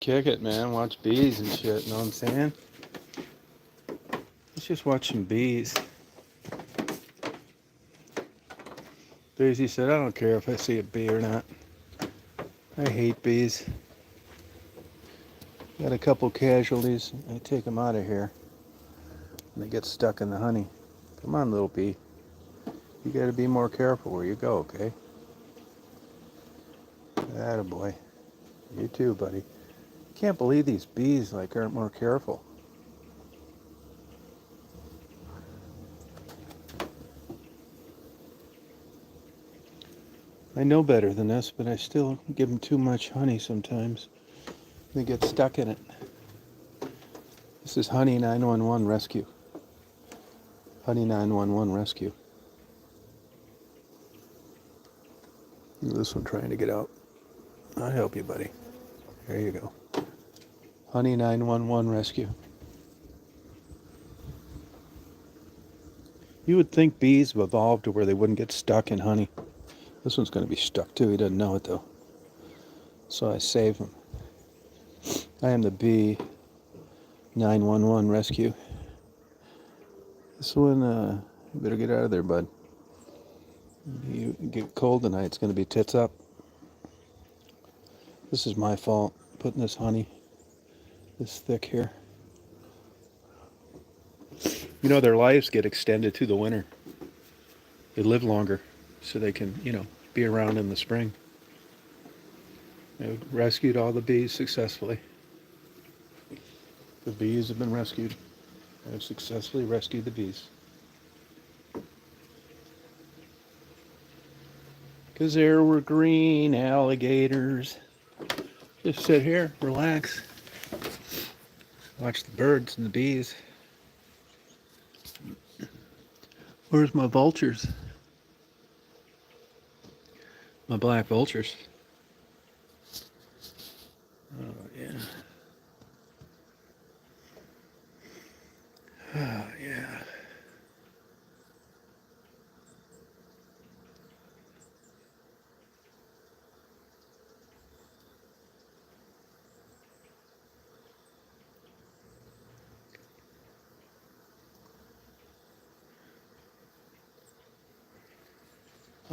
Kick it, man. Watch bees and shit. Know what I'm saying? Let's just watch some bees. Daisy said, I don't care if I see a bee or not. I hate bees. Got a couple casualties. I take them out of here. And they get stuck in the honey. Come on, little bee. You gotta be more careful where you go, okay? Attaboy. You too, buddy. Can't believe these bees aren't more careful. I know better than this, but I still give them too much honey sometimes. They get stuck in it. This is Honey 911 Rescue. Honey 911 Rescue. This one trying to get out. I'll help you, buddy. There you go. Honey 911 Rescue. You would think bees have evolved to where they wouldn't get stuck in honey. This one's going to be stuck too. He doesn't know it though. So I save him. I am the bee 911 Rescue. This one, you better get out of there, bud. You get cold tonight, it's going to be tits up. This is my fault, putting this honey this thick here. You know, their lives get extended to the winter. They live longer so they can, be around in the spring. I've rescued all the bees successfully. The bees have been rescued. I've successfully rescued the bees. Because there were green alligators. Just sit here, relax. Watch the birds and the bees. Where's my vultures? My black vultures. Oh, yeah. Oh, yeah.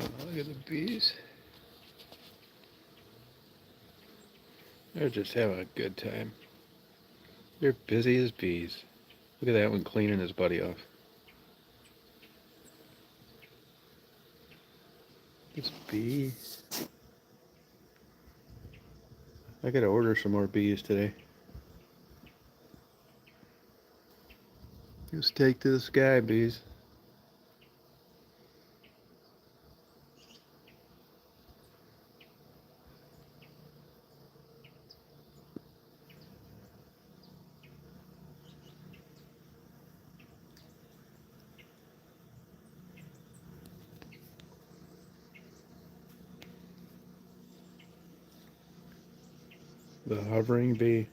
Oh, look at the bees. They're just having a good time. They're busy as bees. Look at that one cleaning his buddy off. It's bees. I gotta order some more bees today. Just take to the sky, bees. The hovering bee.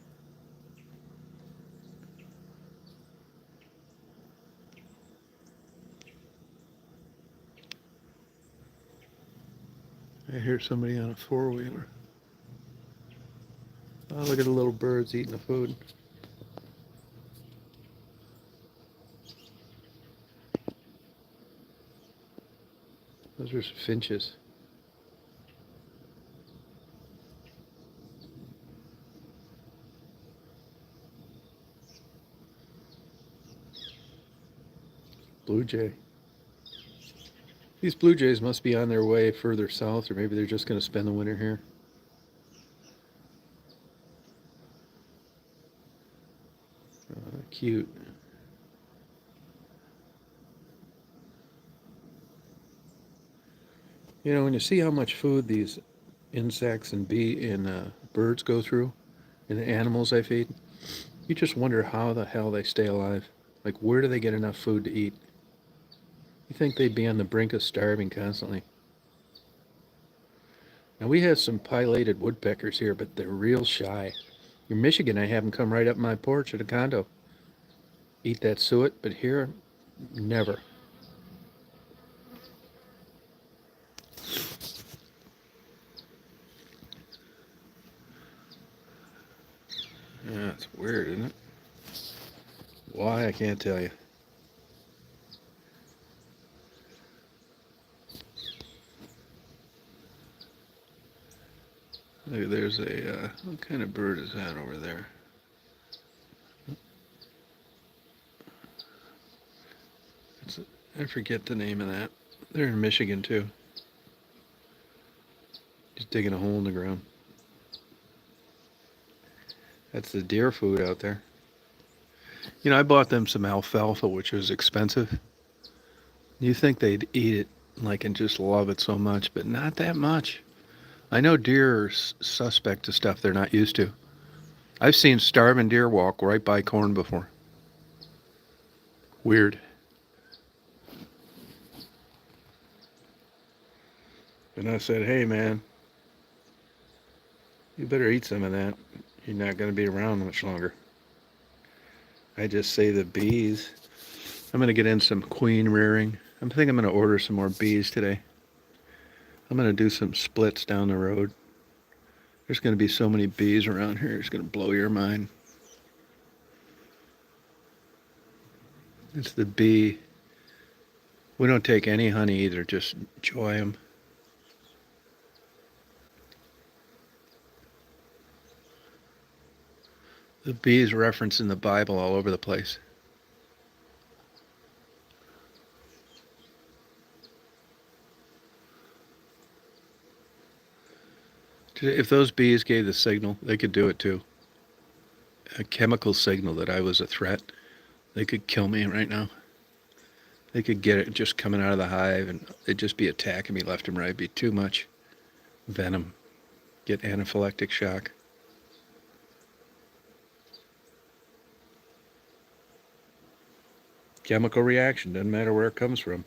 I hear somebody on a four-wheeler. Oh, look at the little birds eating the food. Those are finches. Blue jay. These blue jays must be on their way further south, or maybe they're just going to spend the winter here. Cute. You know, when you see how much food these insects and birds go through, and the animals they feed, you just wonder how the hell they stay alive. Like, where do they get enough food to eat? You think they'd be on the brink of starving constantly. Now, we have some pileated woodpeckers here, but they're real shy. In Michigan, I have them come right up my porch at a condo. Eat that suet, but here, never. Yeah, it's weird, isn't it? Why, I can't tell you. There's a, what kind of bird is that over there? I forget the name of that. They're in Michigan too. Just digging a hole in the ground. That's the deer food out there. You know, I bought them some alfalfa, which was expensive. You think they'd eat it like and just love it so much, but not that much. I know deer are suspect to stuff they're not used to. I've seen starving deer walk right by corn before. Weird. And I said, hey man, you better eat some of that. You're not going to be around much longer. I just say the bees. I'm going to get in some queen rearing. I think I'm going to order some more bees today. I'm going to do some splits down the road. There's going to be so many bees around here. It's going to blow your mind. It's the bee. We don't take any honey either, just enjoy them. The bees referenced in the Bible all over the place. If those bees gave the signal, they could do it too. A chemical signal that I was a threat. They could kill me right now. They could get it just coming out of the hive and they'd just be attacking me left and right. It'd be too much venom. Get anaphylactic shock. Chemical reaction, doesn't matter where it comes from.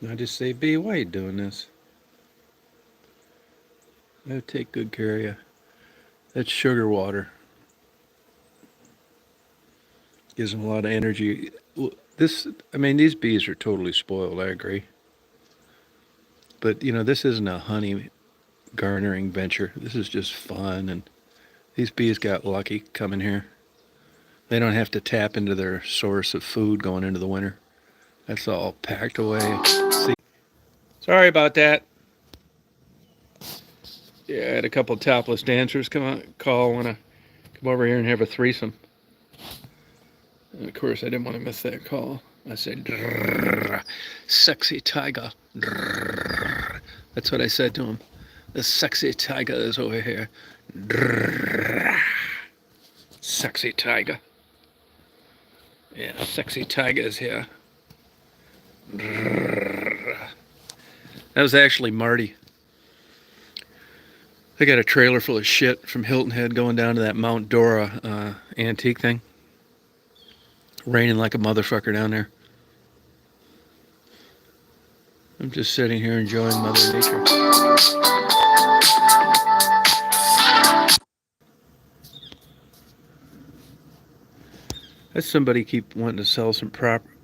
I just say, bee, why are you doing this? I'll take good care of you. That's sugar water. Gives them a lot of energy. These bees are totally spoiled, I agree. But, you know, this isn't a honey garnering venture. This is just fun. And these bees got lucky coming here. They don't have to tap into their source of food going into the winter. That's all packed away. See? Sorry about that. Yeah, I had a couple topless dancers want to come over here and have a threesome. And of course, I didn't want to miss that call. I said, sexy tiger. That's what I said to him. The sexy tiger is over here. Sexy tiger. Yeah, sexy tiger is here. That was actually Marty. I got a trailer full of shit from Hilton Head going down to that Mount Dora antique thing. Raining like a motherfucker down there. I'm just sitting here enjoying Mother Nature. That's somebody keep wanting to sell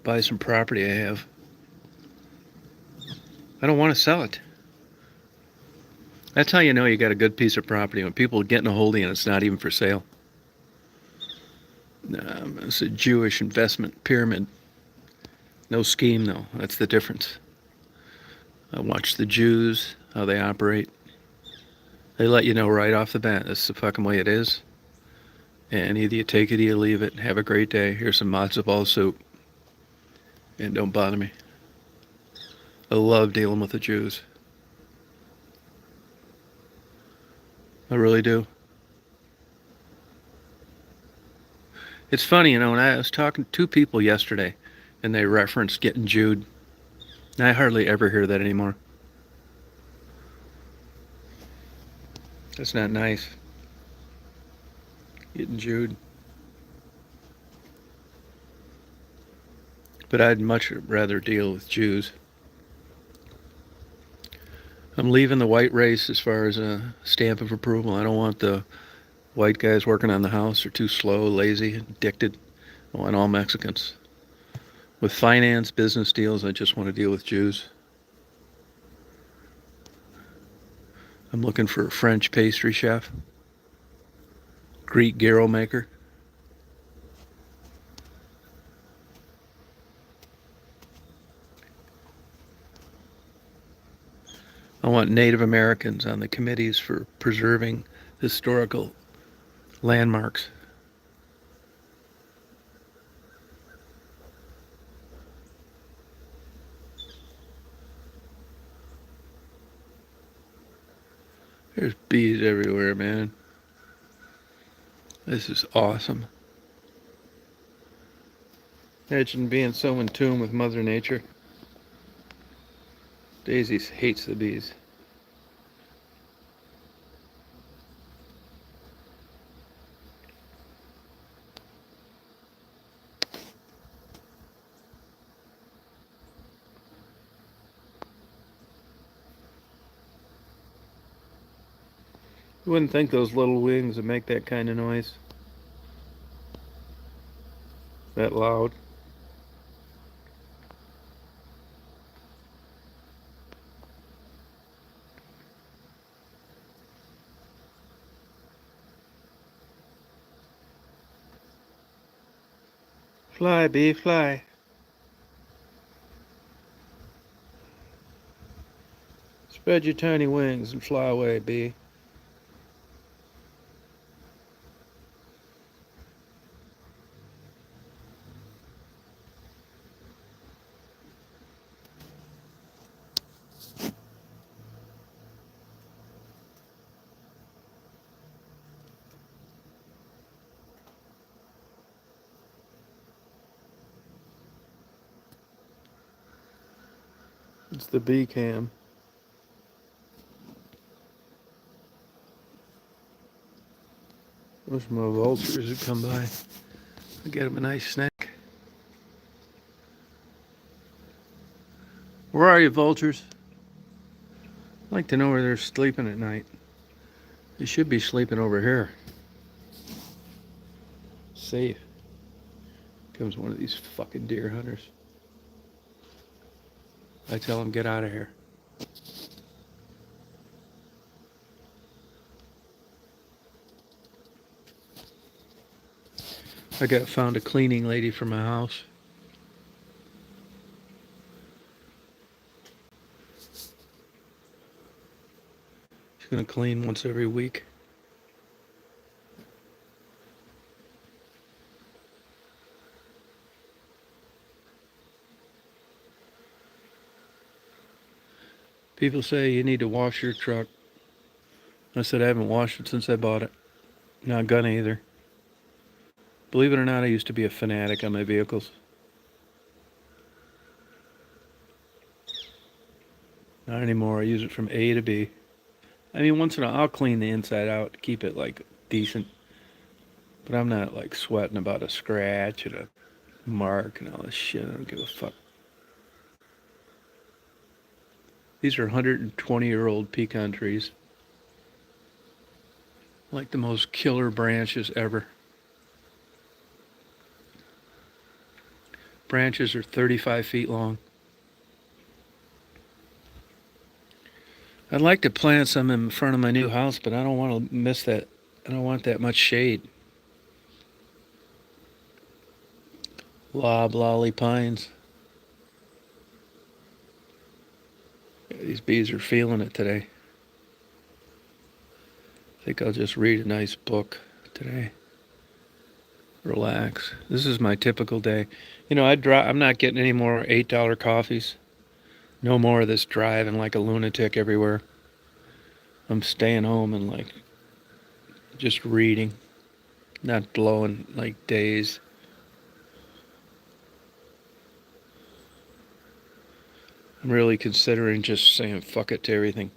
buy some property I have. I don't want to sell it. That's how you know you got a good piece of property, when people are getting a hold of you and it's not even for sale. It's a Jewish investment pyramid. No scheme, though. That's the difference. I watch the Jews, how they operate. They let you know right off the bat, this is the fucking way it is. And either you take it or you leave it. Have a great day. Here's some matzo ball soup. And don't bother me. I love dealing with the Jews. I really do. It's funny, you know, when I was talking to two people yesterday, and they referenced getting Jewed. I hardly ever hear that anymore. That's not nice. Getting Jewed. But I'd much rather deal with Jews. I'm leaving the white race as far as a stamp of approval. I don't want the white guys working on the house. They're too slow, lazy, addicted. I want all Mexicans. With finance, business deals, I just want to deal with Jews. I'm looking for a French pastry chef. Greek Garo maker. I want Native Americans on the committees for preserving historical landmarks. There's bees everywhere, man. This is awesome. Imagine being so in tune with Mother Nature. Daisy hates the bees. You wouldn't think those little wings would make that kind of noise. That loud. Fly, bee, fly. Spread your tiny wings and fly away, bee. It's the bee cam. Wish my vultures would come by. I'd get them a nice snack. Where are you, vultures? I'd like to know where they're sleeping at night. They should be sleeping over here. Safe. Comes one of these fucking deer hunters. I tell them, get out of here. Found a cleaning lady for my house. She's gonna clean once every week. People say you need to wash your truck. I said I haven't washed it since I bought it. Not gonna either. Believe it or not, I used to be a fanatic on my vehicles. Not anymore. I use it from A to B. I mean, once in a while, I'll clean the inside out to keep it like decent. But I'm not like sweating about a scratch and a mark and all this shit. I don't give a fuck. These are 120-year-old pecan trees. Like the most killer branches ever. Branches are 35 feet long. I'd like to plant some in front of my new house, but I don't want to miss that. I don't want that much shade. Loblolly pines. Yeah, these bees are feeling it today. I think I'll just read a nice book today. Relax. This is my typical day. You know, I'm not getting any more $8 coffees. No more of this driving like a lunatic everywhere. I'm staying home and like just reading, not blowing like days. I'm really considering just saying fuck it to everything.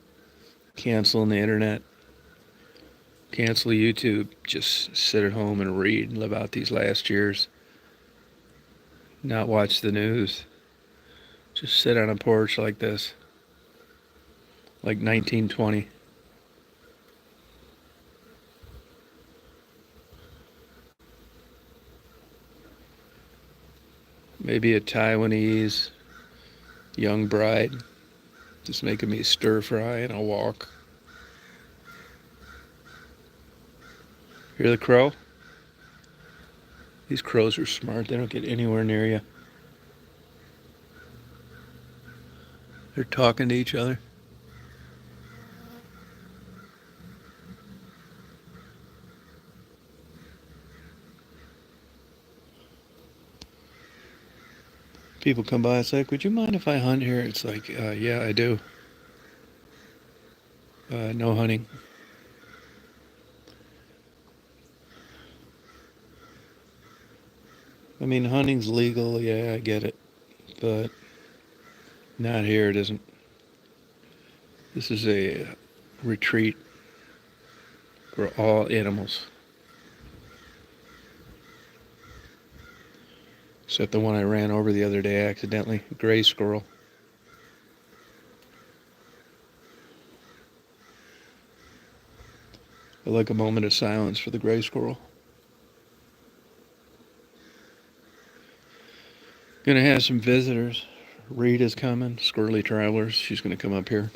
Canceling the internet. Cancel YouTube. Just sit at home and read and live out these last years. Not watch the news. Just sit on a porch like this. Like 1920. Maybe a Taiwanese young bride. Just making me stir fry and I'll walk. Hear the crow? These crows are smart. They don't get anywhere near you. They're talking to each other. People come by. It's like, would you mind if I hunt here? It's like, yeah, I do. No hunting. I mean, hunting's legal. Yeah, I get it. But not here. It isn't. This is a retreat for all animals. Except the one I ran over the other day accidentally. Gray squirrel. I like a moment of silence for the gray squirrel. Gonna have some visitors. Rita's coming. Squirrely Travelers. She's gonna come up here.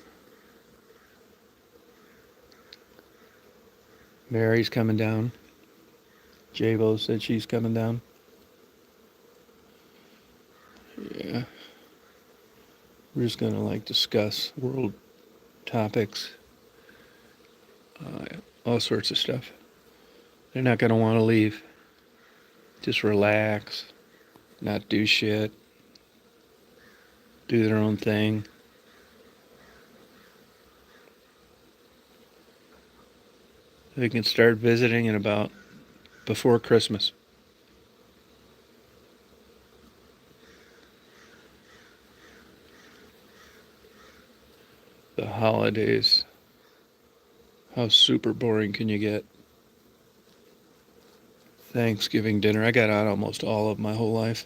Mary's coming down. Jabo said she's coming down. Yeah. We're just gonna like discuss world topics. All sorts of stuff. They're not gonna want to leave. Just relax. Not do shit. Do their own thing. They can start visiting in about before Christmas. The holidays. How super boring can you get? Thanksgiving dinner. I got out almost all of my whole life.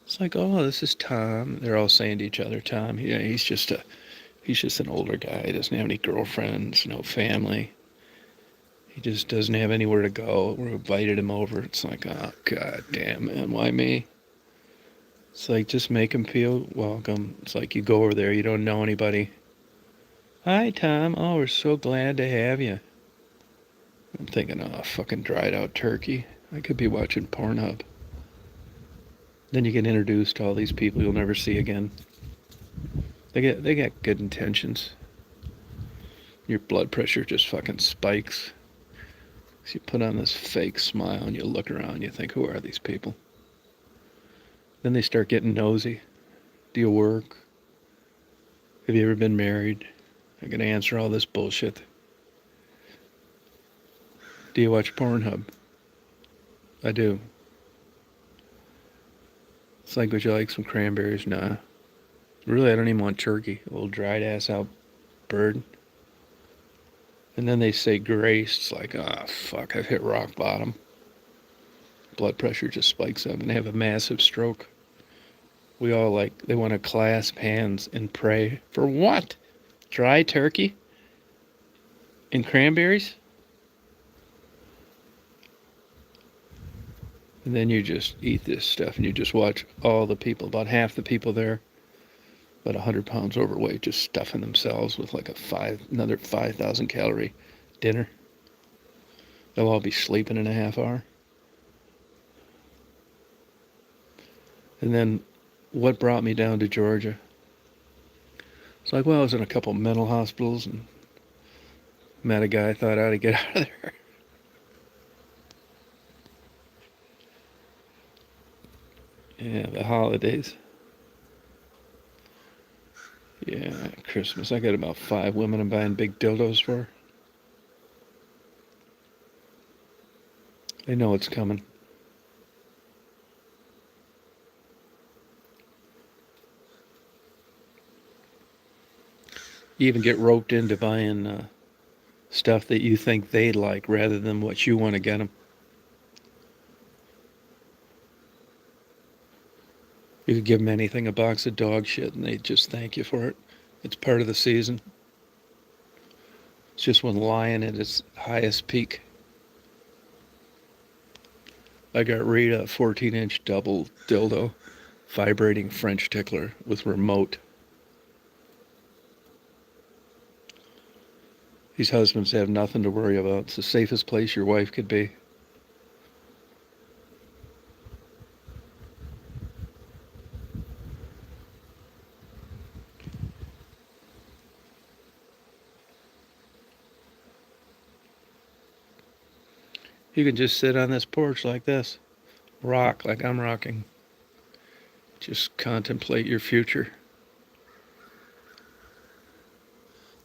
It's like, oh, this is Tom. They're all saying to each other, Tom. Yeah, he's just an older guy. He doesn't have any girlfriends, no family. He just doesn't have anywhere to go. We invited him over. It's like, oh, god damn, man, why me? It's like, just make him feel welcome. It's like you go over there, you don't know anybody. Hi, Tom. Oh, we're so glad to have you. I'm thinking, oh, fucking dried out turkey. I could be watching Pornhub. Then you get introduced to all these people you'll never see again. They got good intentions. Your blood pressure just fucking spikes. So you put on this fake smile and you look around and you think, who are these people? Then they start getting nosy. Do you work? Have you ever been married? I'm going to answer all this bullshit. Do you watch Pornhub? I do. It's like, would you like some cranberries? Nah. Really, I don't even want turkey. A little dried ass out bird. And then they say grace. It's like, ah, oh, fuck, I've hit rock bottom. Blood pressure just spikes up and they have a massive stroke. We all they want to clasp hands and pray. For what? Dry turkey? And cranberries? And then you just eat this stuff and you just watch all the people, about half the people there, about 100 pounds overweight, just stuffing themselves with like another 5,000 calorie dinner. They'll all be sleeping in a half hour. And then what brought me down to Georgia? It's like, well, I was in a couple mental hospitals and met a guy I thought I ought to get out of there. Yeah, the holidays. Yeah, Christmas. I got about 5 women I'm buying big dildos for. They know it's coming. You even get roped into buying stuff that you think they'd like rather than what you want to get them. You could give them anything, a box of dog shit, and they'd just thank you for it. It's part of the season. It's just when lying at its highest peak. I got Rita a 14-inch double dildo, vibrating French tickler with remote. These husbands have nothing to worry about. It's the safest place your wife could be. You can just sit on this porch like this, rock like I'm rocking. Just contemplate your future.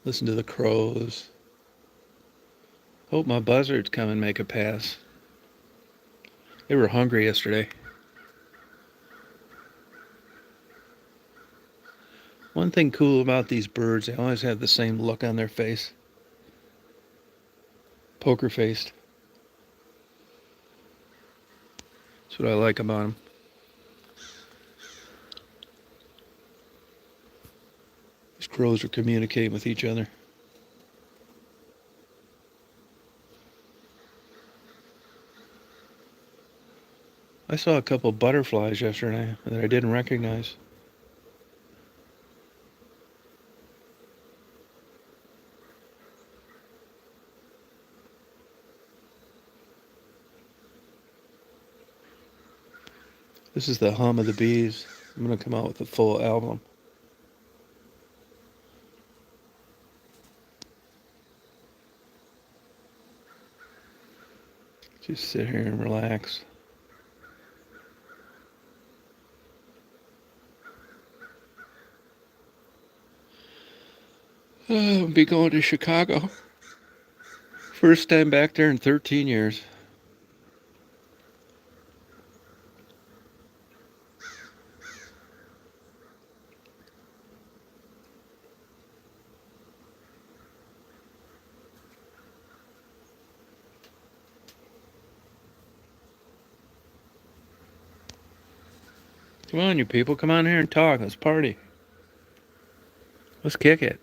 Listen to the crows. Hope my buzzards come and make a pass. They were hungry yesterday. One thing cool about these birds, they always have the same look on their face. Poker faced. That's what I like about them. These crows are communicating with each other. I saw a couple butterflies yesterday that I didn't recognize. This is the hum of the bees. I'm going to come out with a full album. Just sit here and relax. I'll be going to Chicago. First time back there in 13 years. Come on, you people. Come on here and talk. Let's party. Let's kick it.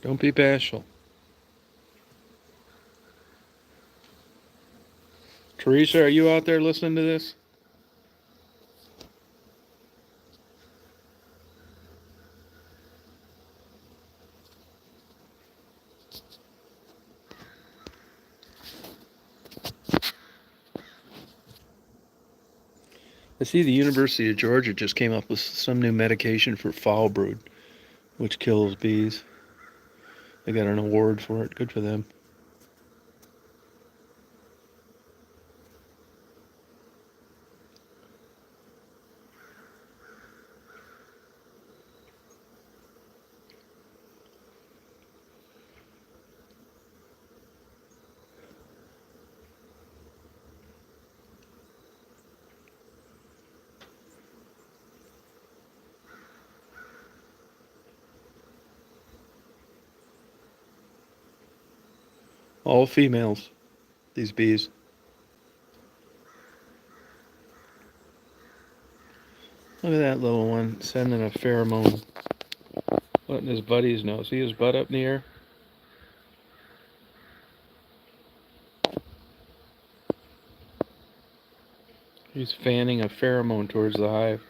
Don't be bashful. Teresa, are you out there listening to this? I see the University of Georgia just came up with some new medication for foul brood, which kills bees. They got an award for it. Good for them. All females, these bees. Look at that little one sending a pheromone, letting his buddies know. See his butt up in the air? He's fanning a pheromone towards the hive.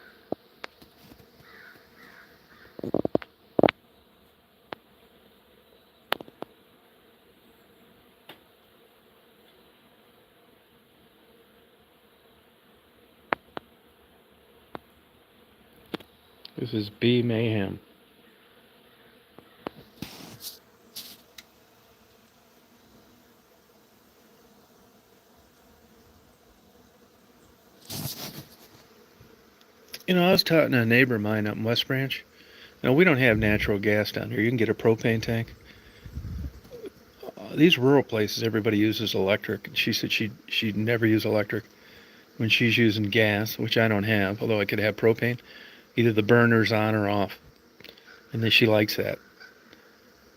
This is bee mayhem. You know, I was talking to a neighbor of mine up in West Branch. Now, we don't have natural gas down here. You can get a propane tank. These rural places, everybody uses electric. And she said she'd never use electric when she's using gas, which I don't have, although I could have propane. Either the burner's on or off. And then she likes that.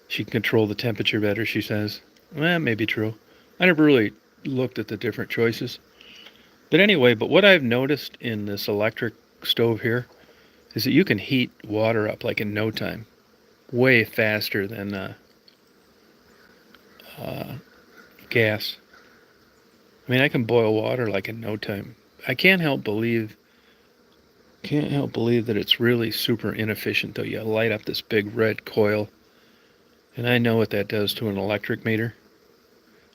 She can control the temperature better, she says. Well, that may be true. I never really looked at the different choices. But anyway, but what I've noticed in this electric stove here is that you can heat water up like in no time. Way faster than gas. I mean, I can boil water like in no time. I can't help believe Can't help believe that it's really super inefficient, though. You light up this big red coil, and I know what that does to an electric meter.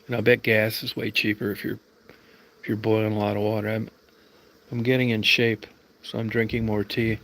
And I bet gas is way cheaper if you're boiling a lot of water. I'm getting in shape, so I'm drinking more tea.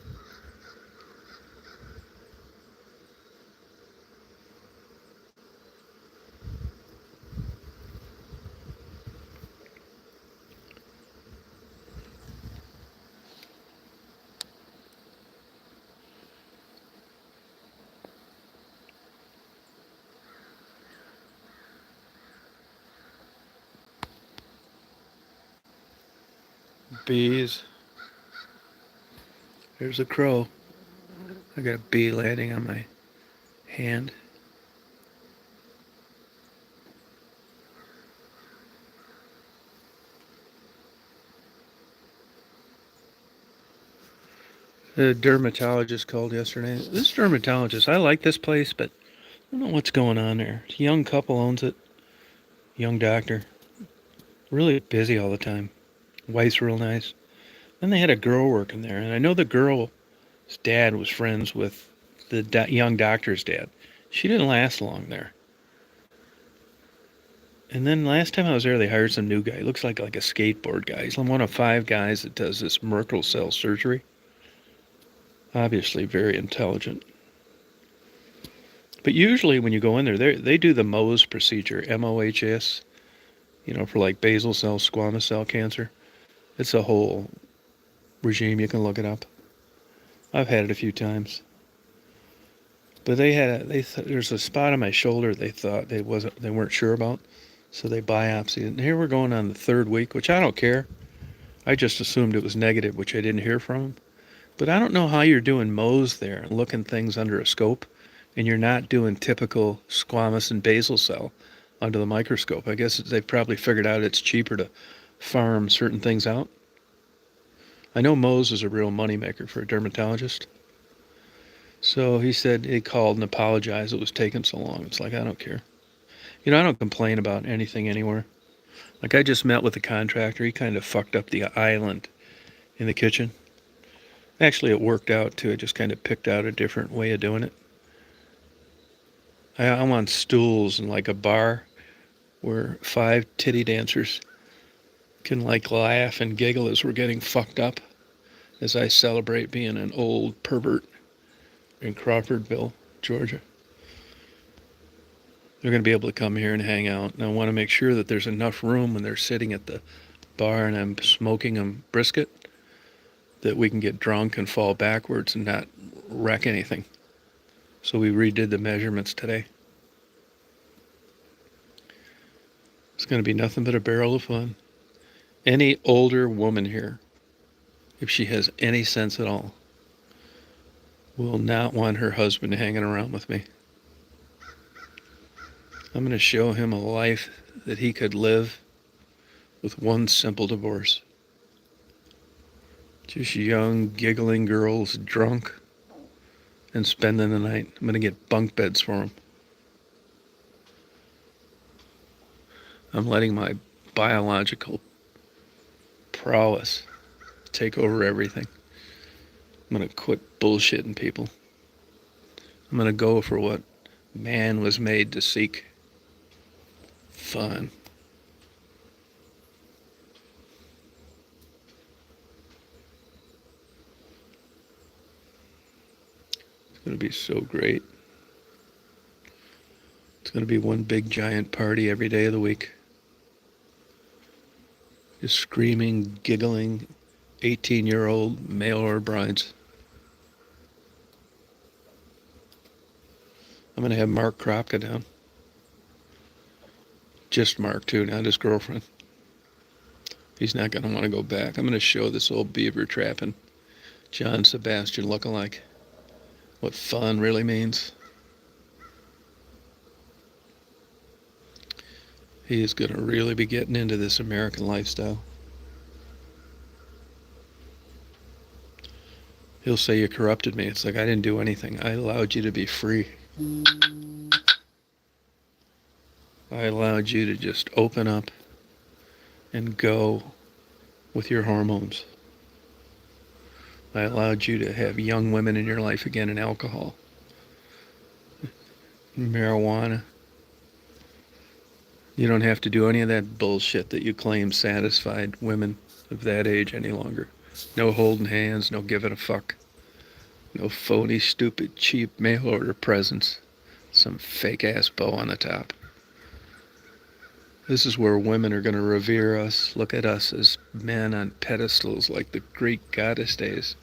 Bees. There's a crow. I got a bee landing on my hand. The dermatologist called yesterday. This dermatologist, I like this place, but I don't know what's going on there. It's a young couple owns it. Young doctor. Really busy all the time. Wife's real nice. Then they had a girl working there, and I know the girl's dad was friends with the young doctor's dad. She didn't last long there. And then last time I was there, they hired some new guy. He looks like a skateboard guy. He's one of 5 guys that does this Merkel cell surgery. Obviously very intelligent. But usually when you go in there, they do the Mohs procedure, MOHS, for like basal cell, squamous cell cancer. It's a whole regime. You can look it up. I've had it a few times. But there's a spot on my shoulder they thought they weren't sure about, so they biopsied. And here we're going on the 3rd week, which I don't care. I just assumed it was negative, which I didn't hear from them. But I don't know how you're doing Mohs there and looking things under a scope, and you're not doing typical squamous and basal cell under the microscope. I guess they've probably figured out it's cheaper to farm certain things out. I know Mohs is a real moneymaker for a dermatologist. So he said he called and apologized it was taking so long. It's like, I don't care. I don't complain about anything anywhere. Like, I just met with the contractor. He kind of fucked up the island in the kitchen. Actually, it worked out, too. I just kind of picked out a different way of doing it. I'm on stools in like a bar where 5 titty dancers can like laugh and giggle as we're getting fucked up as I celebrate being an old pervert in Crawfordville, Georgia. They're going to be able to come here and hang out. And I want to make sure that there's enough room when they're sitting at the bar and I'm smoking them brisket that we can get drunk and fall backwards and not wreck anything. So we redid the measurements today. It's going to be nothing but a barrel of fun. Any older woman here, if she has any sense at all, will not want her husband hanging around with me. I'm going to show him a life that he could live with one simple divorce. Just young, giggling girls, drunk, and spending the night. I'm going to get bunk beds for them. I'm letting my biological prowess take over everything. I'm going to quit bullshitting people. I'm going to go for what man was made to seek. Fun. It's going to be so great. It's going to be one big giant party every day of the week. Just screaming, giggling, 18-year-old mail order brides. I'm going to have Mark Kropka down. Just Mark, too, not his girlfriend. He's not going to want to go back. I'm going to show this old beaver trapping John Sebastian lookalike what fun really means. He is going to really be getting into this American lifestyle. He'll say you corrupted me. It's like, I didn't do anything. I allowed you to be free. I allowed you to just open up and go with your hormones. I allowed you to have young women in your life again and alcohol, marijuana. You don't have to do any of that bullshit that you claim satisfied women of that age any longer. No holding hands, no giving a fuck. No phony, stupid, cheap mail order presents. Some fake ass bow on the top. This is where women are going to revere us, look at us as men on pedestals like the Greek goddess days.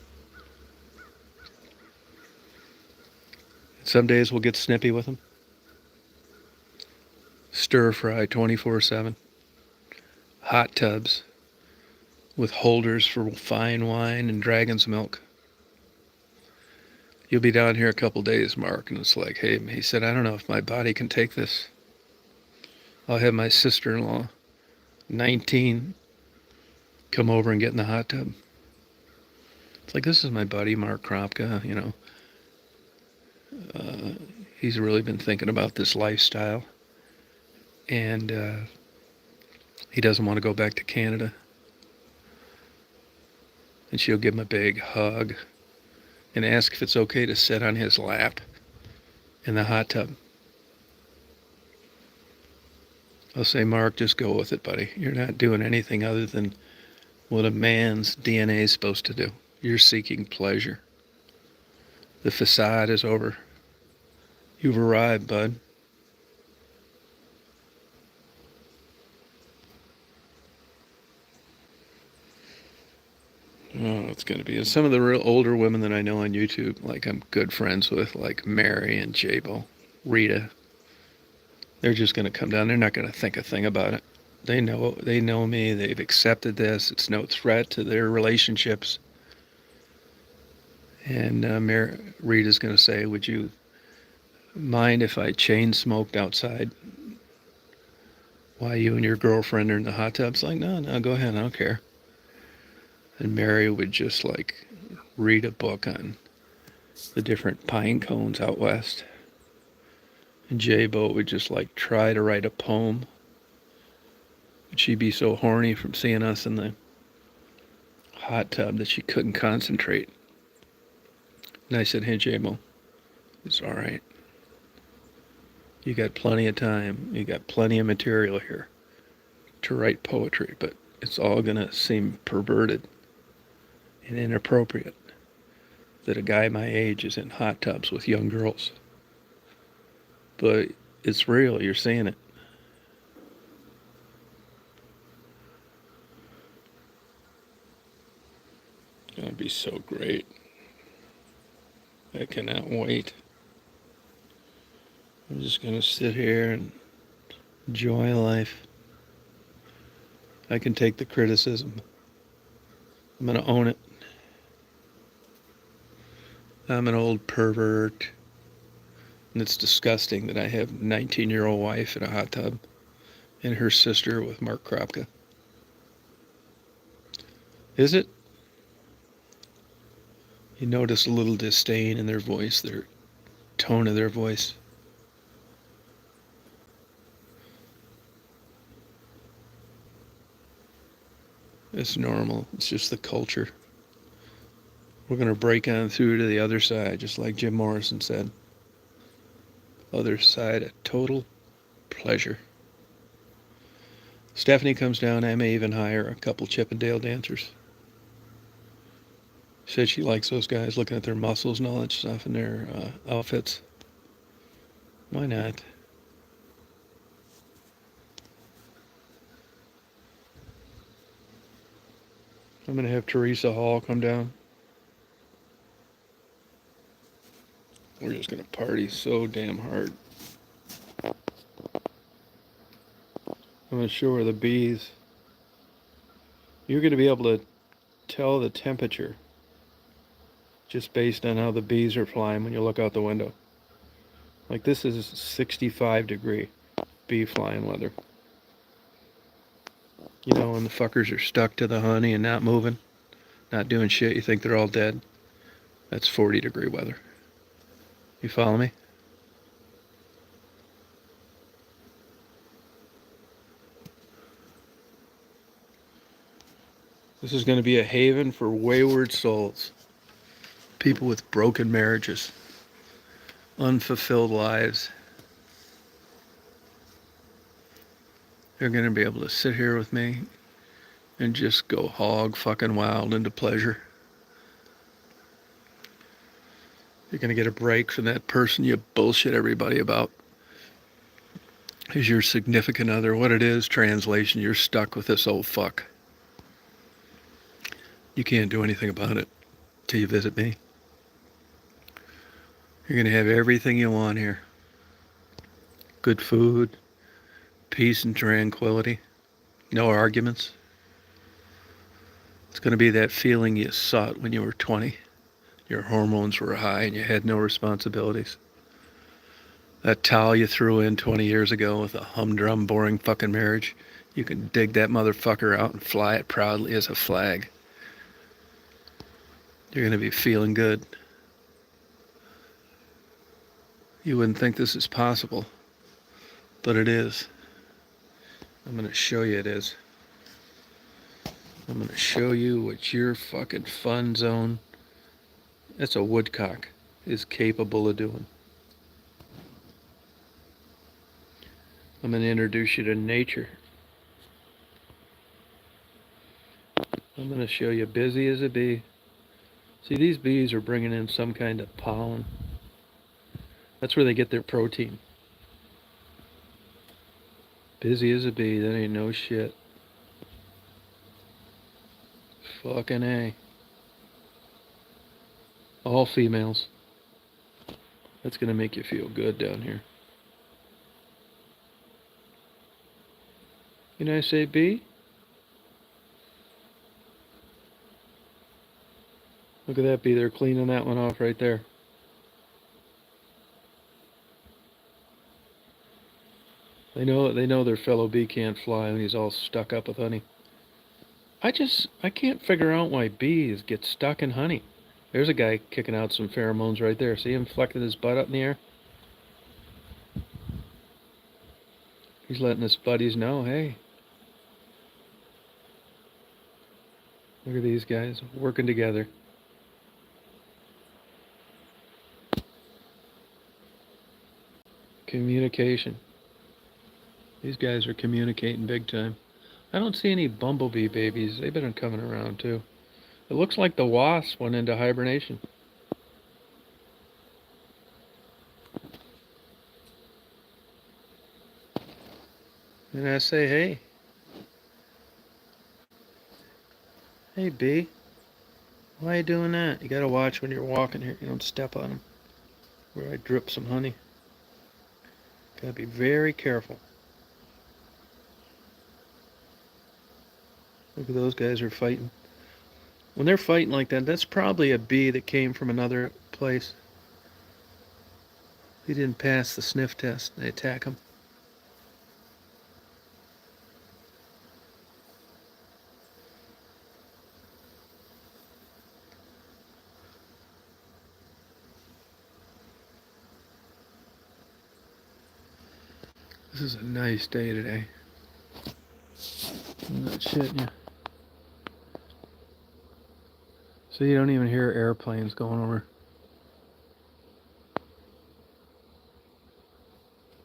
Some days we'll get snippy with them. Stir fry 24/7. Hot tubs with holders for fine wine and dragon's milk. You'll be down here a couple days, Mark, and it's like, hey, he said, I don't know if my body can take this. I'll have my sister-in-law, 19, come over and get in the hot tub. It's like, this is my buddy, Mark Kropka, you know. He's really been thinking about this lifestyle. And he doesn't want to go back to Canada. And she'll give him a big hug and ask if it's okay to sit on his lap in the hot tub. I'll say, Mark, just go with it, buddy. You're not doing anything other than what a man's DNA is supposed to do. You're seeking pleasure. The facade is over. You've arrived, bud. Oh, it's going to be. And some of the real older women that I know on YouTube, like I'm good friends with, like Mary and Jabo, Rita, they're just going to come down. They're not going to think a thing about it. They know me. They've accepted this. It's no threat to their relationships. And Rita's going to say, would you mind if I chain smoked outside while you and your girlfriend are in the hot tub? It's like, no, go ahead. I don't care. And Mary would just like read a book on the different pine cones out west. And J-Bo would just like try to write a poem. But she'd be so horny from seeing us in the hot tub that she couldn't concentrate. And I said, hey, J-Bo, it's all right. You got plenty of time. You got plenty of material here to write poetry, but it's all going to seem perverted and inappropriate that a guy my age is in hot tubs with young girls. But it's real. You're seeing it. It's going to be so great. I cannot wait. I'm just going to sit here and enjoy life. I can take the criticism. I'm going to own it. I'm an old pervert. And it's disgusting that I have a 19-year-old wife in a hot tub and her sister with Mark Kropka. Is it? You notice a little disdain in their voice, their tone of their voice. It's normal. It's just the culture. We're going to break on through to the other side, just like Jim Morrison said. Other side of total pleasure. Stephanie comes down. I may even hire a couple Chippendale dancers. Said she likes those guys looking at their muscles and all that stuff in their outfits. Why not? I'm going to have Teresa Hall come down. We're just going to party so damn hard. I'm going to show her the bees. You're going to be able to tell the temperature just based on how the bees are flying when you look out the window. Like this is 65 degree bee flying weather. You know, when the fuckers are stuck to the honey and not moving, not doing shit, you think they're all dead. That's 40 degree weather. You follow me? This is going to be a haven for wayward souls. people with broken marriages, unfulfilled lives. They're going to be able to sit here with me and just go hog fucking wild into pleasure. You're going to get a break from that person you bullshit everybody about. Is your significant other. What it is, translation, you're stuck with this old fuck. You can't do anything about it till you visit me. You're going to have everything you want here. Good food, peace and tranquility, no arguments. It's going to be that feeling you sought when you were 20. Your hormones were high and you had no responsibilities. That towel you threw in 20 years ago with a humdrum, boring fucking marriage, you can dig that motherfucker out and fly it proudly as a flag. You're going to be feeling good. You wouldn't think this is possible, but it is. I'm going to show you it is. I'm going to show you what your fucking fun zone, that's a woodcock, is capable of doing. I'm going to introduce you to nature. I'm going to show you busy as a bee. See, these bees are bringing in some kind of pollen. That's where they get their protein. Busy as a bee, that ain't no shit. Fucking A. All females. That's going to make you feel good down here. Can I say bee? Look at that bee. They're cleaning that one off right there. They know their fellow bee can't fly and he's all stuck up with honey. I can't figure out why bees get stuck in honey. There's a guy kicking out some pheromones right there. See him flecking his butt up in the air? He's letting his buddies know, hey. Look at these guys working together. Communication. These guys are communicating big time. I don't see any bumblebee babies. They've been coming around too. It looks like the wasp went into hibernation. And I say, hey. Hey, bee. Why are you doing that? You gotta watch when you're walking here. You don't step on them. Where I drip some honey. Gotta be very careful. Look at those guys are fighting. When they're fighting like that, that's probably a bee that came from another place. He didn't pass the sniff test. They attack him. This is a nice day today. I'm not shitting you. So you don't even hear airplanes going over.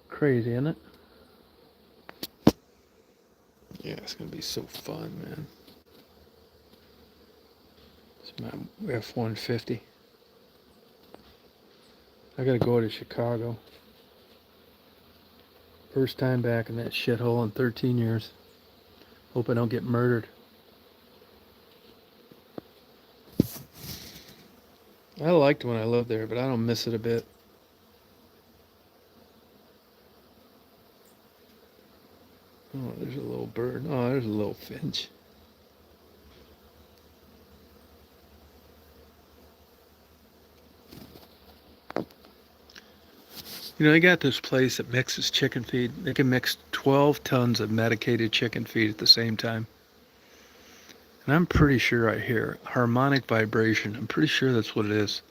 Crazy, isn't it? Yeah, it's gonna be so fun, man. It's my F-150. I gotta go to Chicago. First time back in that shithole in 13 years. Hope I don't get murdered. I liked when I lived there, but I don't miss it a bit. Oh, there's a little bird. Oh, there's a little finch. You know, they got this place that mixes chicken feed. They can mix 12 tons of medicated chicken feed at the same time. And I'm pretty sure I hear harmonic vibration. I'm pretty sure that's what it is.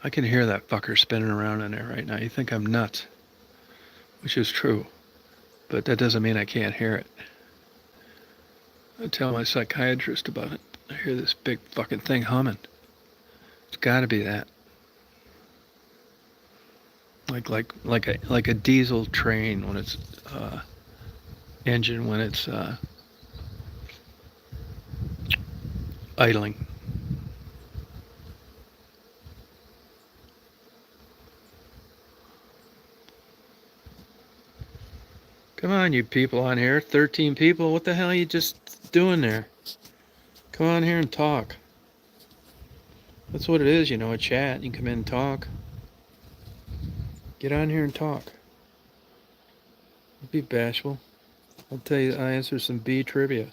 I can hear that fucker spinning around in there right now. You think I'm nuts, which is true. But that doesn't mean I can't hear it. I tell my psychiatrist about it. I hear this big fucking thing humming. It's got to be that. Like a diesel train when it's engine when it's idling. Come on, you people on here. 13 people. What the hell are you just doing there? Come on here and talk. That's what it is, you know, a chat. You can come in and talk. Get on here and talk. Don't be bashful. I'll tell you, I answer some B trivia.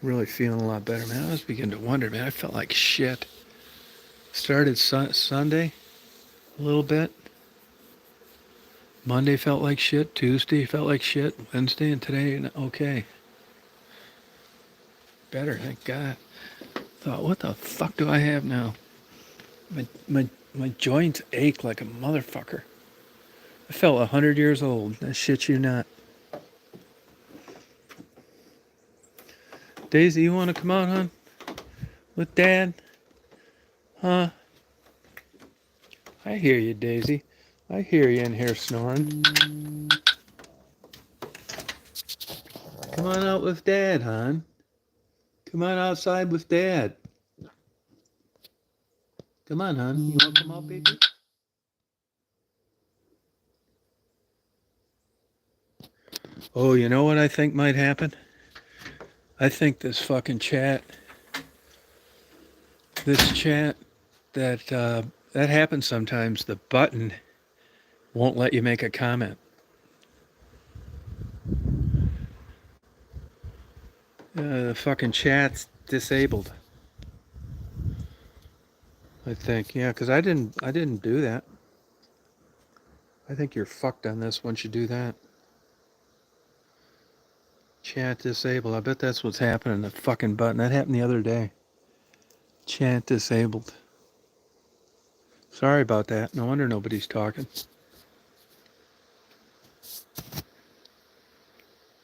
Really feeling a lot better, man. I was beginning to wonder, man. I felt like shit. Started Sunday a little bit. Monday felt like shit. Tuesday felt like shit. Wednesday and today, okay. Better, thank God. Thought, what the fuck do I have now? My joints ache like a motherfucker. I felt 100 years old. That shit you not. Daisy, you want to come out, hon? With Dad? Huh? I hear you, Daisy. I hear you in here snoring. Come on out with Dad, hon. Come on outside with Dad. Come on, hon. You want to come out, baby? Oh, you know what I think might happen? I think this fucking chat, that happens sometimes. The button won't let you make a comment. The fucking chat's disabled. I think, yeah, because I didn't do that. I think you're fucked on this once you do that. Chat disabled. I bet that's what's happening. The fucking button. That happened the other day. Chat disabled. Sorry about that. No wonder nobody's talking.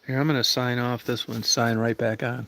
Here, I'm going to sign off this one. Sign right back on.